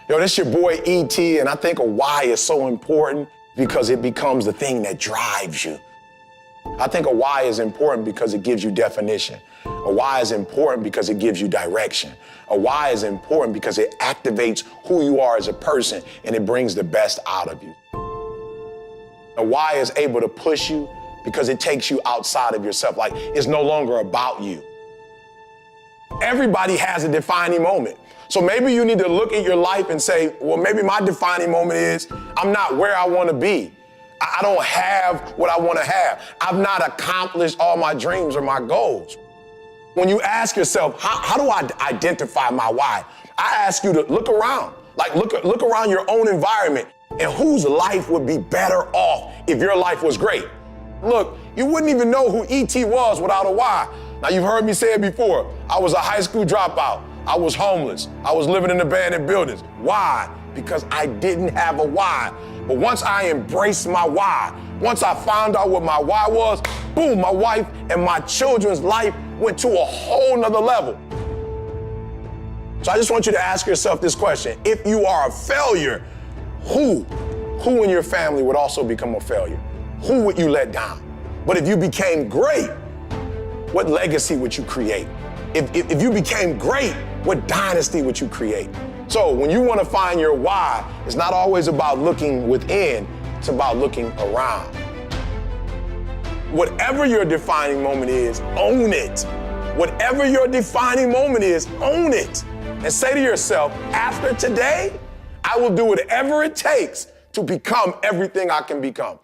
Yo, this your boy E.T., and I think a why is so important because it becomes the thing that drives you. I think a why is important because it gives you definition. A why is important because it gives you direction. A why is important because it activates who you are as a person and it brings the best out of you. A why is able to push you because it takes you outside of yourself. Like, it's no longer about you. Everybody has a defining moment. So maybe you need to look at your life and say, well, maybe my defining moment is I'm not where I want to be. I don't have what I want to have. I've not accomplished all my dreams or my goals. When you ask yourself, how do I identify my why? I ask you to look around, like look around your own environment and whose life would be better off if your life was great. Look, you wouldn't even know who E.T. was without a why. Now, you've heard me say it before. I was a high school dropout. I was homeless. I was living in abandoned buildings. Why? Because I didn't have a why. But once I embraced my why, once I found out what my why was, boom, my wife and my children's life went to a whole nother level. So I just want you to ask yourself this question. If you are a failure, who in your family would also become a failure? Who would you let down? But if you became great, what legacy would you create? If you became great, what dynasty would you create? So when you want to find your why, it's not always about looking within, it's about looking around. Whatever your defining moment is, own it. Whatever your defining moment is, own it. And say to yourself, after today, I will do whatever it takes to become everything I can become.